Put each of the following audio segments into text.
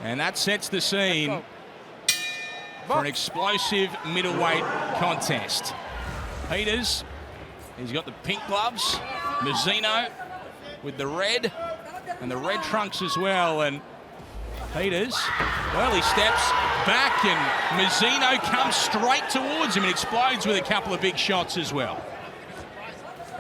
And that sets the scene for an explosive middleweight contest. Peters, he's got the pink gloves. Mouzinho with the red, and the red trunks as well. And Peters, well, he steps back, and Mouzinho comes straight towards him and explodes with a couple of big shots as well.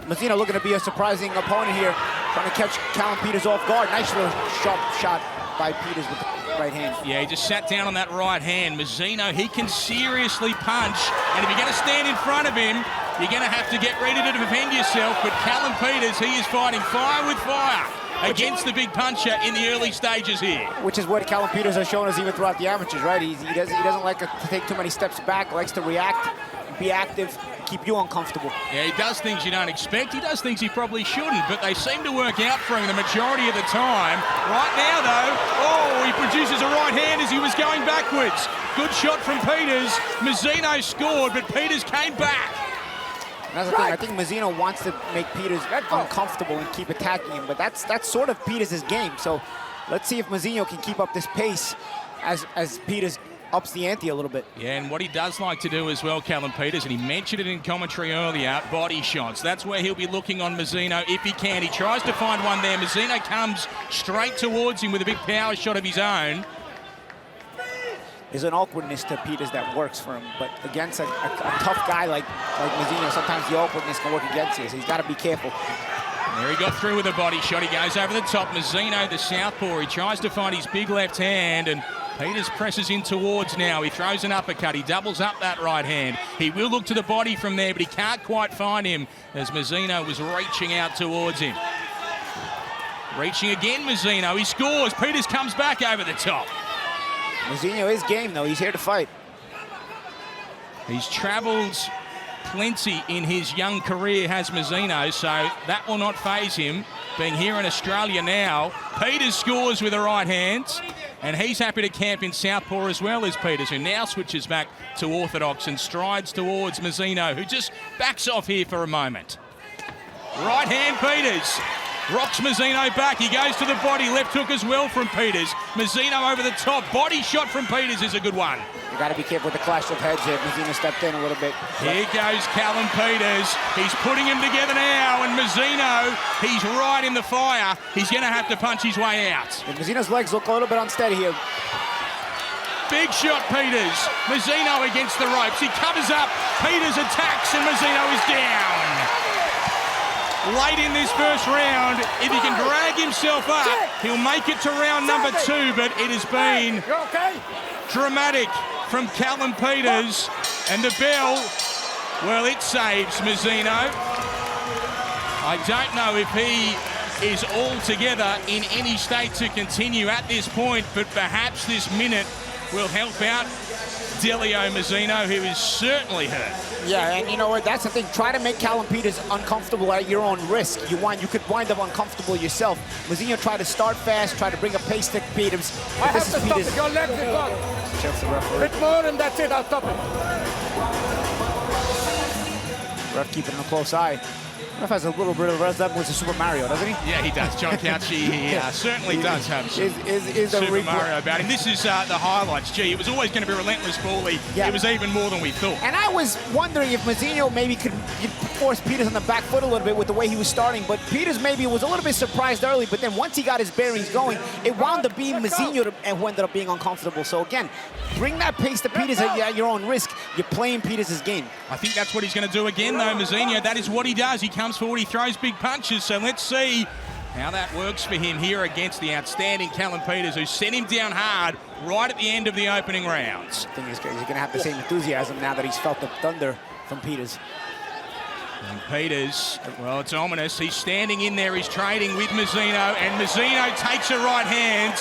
Mouzinho looking to be a surprising opponent here, trying to catch Callum Peters off guard. Nice little sharp shot by Peters with the right hand. Yeah, he just sat down on that right hand. Mouzinho, he can seriously punch, and if you're going to stand in front of him, you're going to have to get ready to defend yourself. But Callum Peters, he is fighting fire with fire against the big puncher in the early stages here. Which is what Callum Peters has shown us even throughout the amateurs, right? He doesn't like to take too many steps back, likes to react, be active, keep you uncomfortable. Yeah, he does things you don't expect. He does things he probably shouldn't, but they seem to work out for him the majority of the time. Right now, though, oh, he produces a right hand as he was going backwards. Good shot from Peters. Mouzinho scored, but Peters came back. That's the thing. I think Mouzinho wants to make Peters uncomfortable and keep attacking him, but that's sort of Peters' game. So let's see if Mouzinho can keep up this pace as Peters ups the ante a little bit. Yeah, and what he does like to do as well, Callum Peters, and he mentioned it in commentary earlier, body shots. That's where he'll be looking on Mouzinho if he can. He tries to find one there. Mouzinho comes straight towards him with a big power shot of his own. There's an awkwardness to Peters that works for him, but against a tough guy like Mouzinho, sometimes the awkwardness can work against you, so he's got to be careful. There he got through with a body shot. He goes over the top. Mouzinho, the southpaw, he tries to find his big left hand, and Peters presses in towards now. He throws an uppercut. He doubles up that right hand. He will look to the body from there, but he can't quite find him as Mouzinho was reaching out towards him. Reaching again, Mouzinho. He scores. Peters comes back over the top. Mouzinho is game, though. He's here to fight. He's travelled plenty in his young career, has Mouzinho, so that will not faze him. Being here in Australia now, Peters scores with a right hand, and he's happy to camp in southpaw as well as Peters, who now switches back to orthodox and strides towards Mouzinho, who just backs off here for a moment. Right hand, Peters. Rocks Mouzinho back. He goes to the body. Left hook as well from Peters. Mouzinho over the top. Body shot from Peters is a good one. You got to be careful with the clash of heads here. Mouzinho stepped in a little bit. Here goes Callum Peters. He's putting him together now, and Mouzinho, he's right in the fire. He's going to have to punch his way out. And Mouzinho's legs look a little bit unsteady here. Big shot, Peters. Mouzinho against the ropes. He covers up. Peters attacks, and Mouzinho is down. Late in this first round, if he can drag himself up, he'll make it to round number 2, but it has been dramatic from Callum Peters, and the bell, well, it saves Mouzinho. I don't know if he is altogether in any state to continue at this point, but perhaps this minute will help out Delio Mouzinho, who is certainly hurt. Yeah, and you know what? That's the thing. Try to make Callum Peters uncomfortable at your own risk. You could wind up uncomfortable yourself. Mouzinho tried to start fast, try to bring a pace to Peters. I have to stop it. Your legs is gone. Checks the referee. Bit more and that's it. I'll stop it. Ref keeping a close eye. Ref has a little bit of resemblance to Super Mario, doesn't he? Yeah, he does. John Couchy, he certainly does have some Super Mario about him. This is the highlights. Gee, it was always going to be relentless, Paulie. Yeah. It was even more than we thought. And I was wondering if Mouzinho maybe could force Peters on the back foot a little bit with the way he was starting, but Peters maybe was a little bit surprised early, but then once he got his bearings going, it wound up being Mouzinho who ended up being uncomfortable. So again, bring that pace to Peters at your own risk. You're playing Peters' game. I think that's what he's going to do again, though, Mouzinho. That is what he does. He comes forward, he throws big punches, so let's see how that works for him here against the outstanding Callum Peters, who sent him down hard right at the end of the opening rounds. I think he's going to have the same enthusiasm now that he's felt the thunder from Peters. And Peters, well, it's ominous. He's standing in there, he's trading with Mouzinho, and Mouzinho takes a right hand.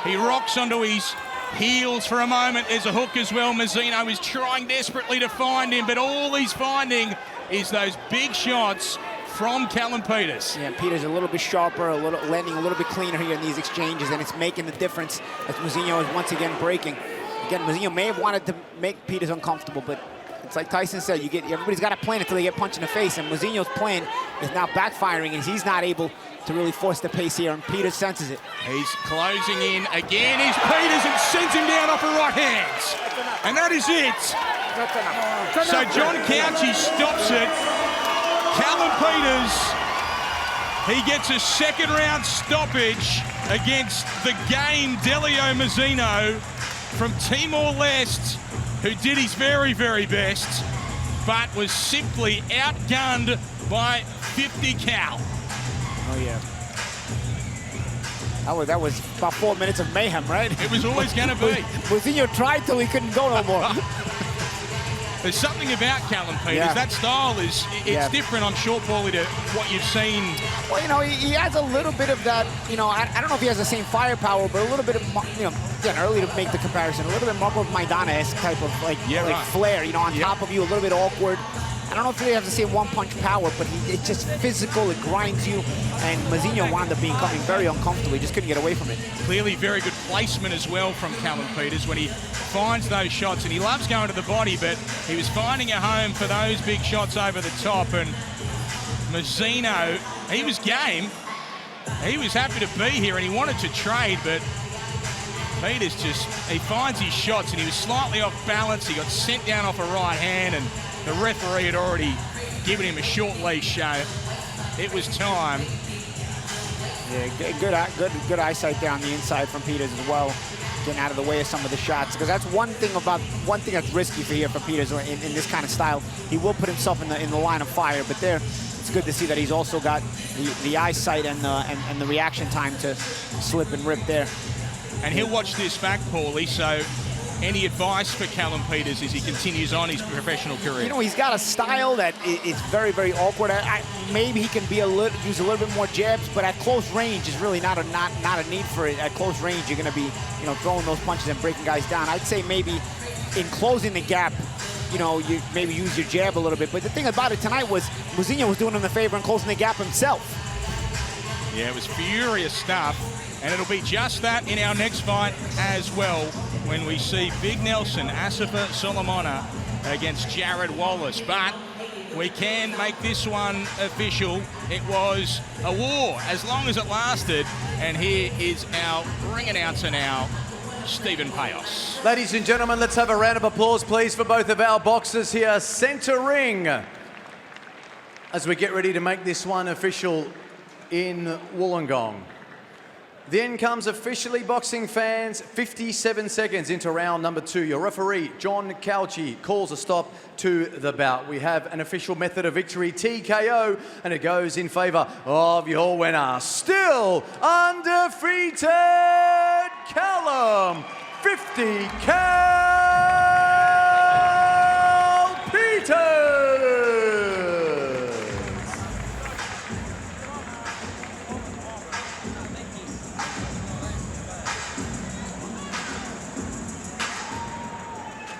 He rocks onto his heels for a moment. There's a hook as well. Mouzinho is trying desperately to find him, but all he's finding is those big shots from Callum Peters. Yeah, Peters a little bit sharper, landing a little bit cleaner here in these exchanges, and it's making the difference as Mouzinho is once again breaking. Again, Mouzinho may have wanted to make Peters uncomfortable, but It's like Tyson said, everybody's got a plan until they get punched in the face, and Mouzinho's plan is now backfiring, and he's not able to really force the pace here, and Peters senses it. He's closing in again. He's Peters and sends him down off the right hands. And that is it. So John Couchy stops it. Callum Peters, he gets a second round stoppage against the game Delio Mouzinho from Timor-Leste, who did his very, very best, but was simply outgunned by 50 cal. Oh, yeah. That was about 4 minutes of mayhem, right? It was always going to be. Mouzinho tried till he couldn't go no more. There's something about Callum Peters. Yeah. That style it's different on short volley to what you've seen. Well, he has a little bit of that, I don't know if he has the same firepower, but a little bit of, again, early to make the comparison, a little bit Marco Maidana-esque type of flair, on top of you, a little bit awkward. I don't know if he has the same one-punch power, but it's just physical, it grinds you, and Mouzinho wound up becoming very uncomfortable. He just couldn't get away from it. Clearly very good placement as well from Callum Peters when he finds those shots, and he loves going to the body, but he was finding a home for those big shots over the top, and Mouzinho, he was game. He was happy to be here, and he wanted to trade, but Peters he finds his shots, and he was slightly off balance. He got sent down off a right hand, and the referee had already given him a short leash, so it was time. Yeah, good eyesight there on the inside from Peters as well, getting out of the way of some of the shots, because that's one thing that's risky for Peters in this kind of style. He will put himself in the line of fire, but there it's good to see that he's also got the eyesight and the reaction time to slip and rip there. And he'll watch this back, Paulie, so any advice for Callum Peters as he continues on his professional career? He's got a style that is very, very awkward. Maybe he can use a little bit more jabs, but at close range is really not a need for it. At close range, you're going to be, throwing those punches and breaking guys down. I'd say maybe in closing the gap, you maybe use your jab a little bit. But the thing about it tonight was Mouzinho was doing him the favor and closing the gap himself. Yeah, it was furious stuff. And it'll be just that in our next fight as well, when we see Big Nelson, Asifa Solomona against Jared Wallace. But we can make this one official. It was a war as long as it lasted. And here is our ring announcer now, Stephen Payos. Ladies and gentlemen, let's have a round of applause, please, for both of our boxers here, center ring, as we get ready to make this one official in Wollongong. Then comes officially, boxing fans, 57 seconds into round number 2. Your referee, John Couchy, calls a stop to the bout. We have an official method of victory, TKO, and it goes in favour of your winner. Still undefeated, Callum 50 Cal Peters.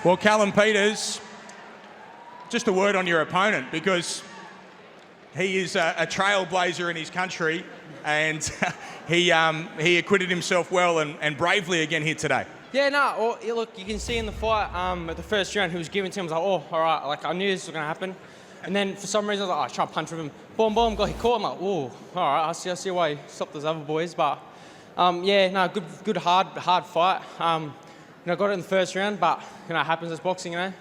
Well, Callum Peters, just a word on your opponent, because he is a trailblazer in his country, and he acquitted himself well and bravely again here today. Yeah, no, look, you can see in the fight at the first round, he was giving to him, I was like, oh, all right, like I knew this was going to happen. And then for some reason, I was like, oh, I try to punch with him. Boom, boom, he caught him. I'm like, oh, all right, I see why he stopped those other boys. But yeah, no, good, hard fight. Got it in the first round, but it happens as boxing, like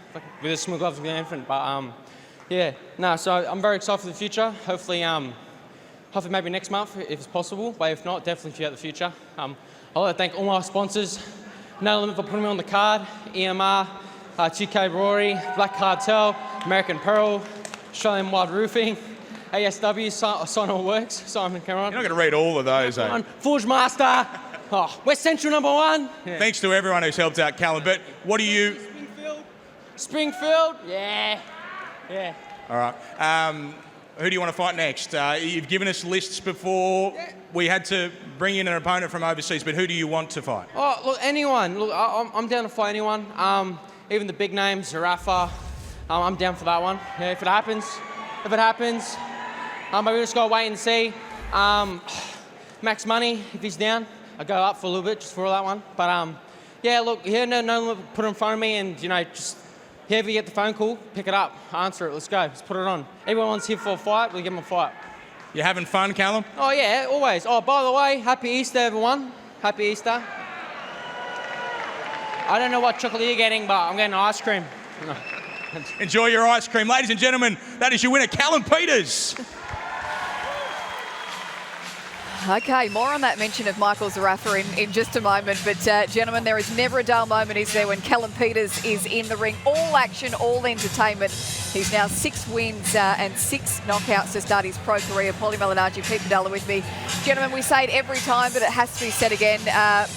with the smooth gloves with the infant. But yeah, no, so I'm very excited for the future. Hopefully maybe next month if it's possible, but if not, definitely throughout the future. I'd like to thank all my sponsors, No Limit for putting me on the card, EMR, 2K Rory, Black Cartel, American Pearl, Australian Wild Roofing, ASW, Sonal Works, Simon Cameron. You're not going to read all of those, eh? Forge Master. Oh, West Central #1. Yeah. Thanks to everyone who's helped out Callum. But what do you... Springfield? Yeah. All right. Who do you want to fight next? You've given us lists before. Yeah. We had to bring in an opponent from overseas, but who do you want to fight? Oh, look, anyone. Look, I'm down to fight anyone. Even the big names, Zarafa. I'm down for that one. Yeah, if it happens. Maybe we just got to wait and see. Max Money, if he's down. I go up for a little bit just for that one. But yeah, look, he had no limit put in front of me, and Whoever you get the phone call, pick it up, answer it, let's go, let's put it on. Everyone wants here for a fight, we'll give them a fight. You having fun, Callum? Oh yeah, always. Oh, by the way, happy Easter, everyone. Happy Easter. I don't know what chocolate you're getting, but I'm getting ice cream. No. Enjoy your ice cream. Ladies and gentlemen, that is your winner, Callum Peters. Okay, more on that mention of Michael Zarafa in just a moment. But, gentlemen, there is never a dull moment, is there, when Callum Peters is in the ring. All action, all entertainment. He's now 6 wins and 6 knockouts to start his pro career. Paulie Malignaggi, Pete Padella with me. Gentlemen, we say it every time, but it has to be said again.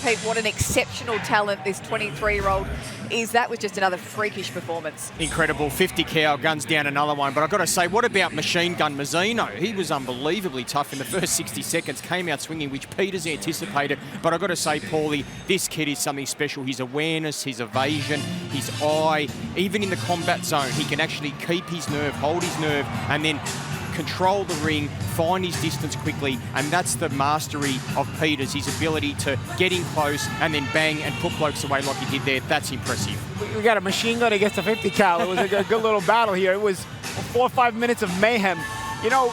Pete, what an exceptional talent this 23-year-old is. That was just another freakish performance. Incredible. 50 KO, guns down another one. But I've got to say, what about Machine Gun Mouzinho? He was unbelievably tough in the first 60 seconds, came out swinging, which Peters anticipated. But I've got to say, Paulie, this kid is something special. His awareness, his evasion, his eye, even in the combat zone, he can actually keep his nerve, hold his nerve, and then control the ring, find his distance quickly, and that's the mastery of Peters, his ability to get in close and then bang and put blokes away like he did there. That's impressive. We got a machine gun against a 50 cal. It was a good little battle here. It was 4 or 5 minutes of mayhem. You know,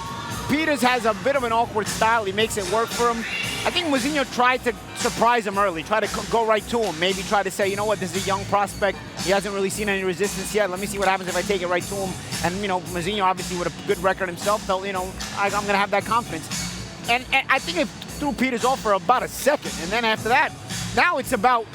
Peters has a bit of an awkward style. He makes it work for him. I think Mouzinho tried to surprise him early, try to go right to him, maybe try to say, you know what, this is a young prospect. He hasn't really seen any resistance yet. Let me see what happens if I take it right to him. And, you know, Mouzinho, obviously, with a good record himself, felt, you know, I'm going to have that confidence. And I think it threw Peters off for about a second. And then after that, now it's about,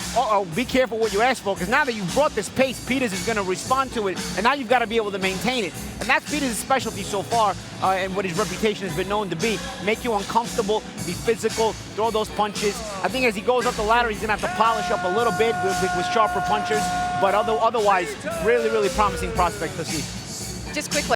be careful what you ask for, because now that you've brought this pace, Peters is going to respond to it, and now you've got to be able to maintain it. And that's Peters' specialty so far, and what his reputation has been known to be. Make you uncomfortable, be physical, throw those punches. I think as he goes up the ladder, he's going to have to polish up a little bit with sharper punchers, but otherwise, really, really promising prospect to see. Just quickly.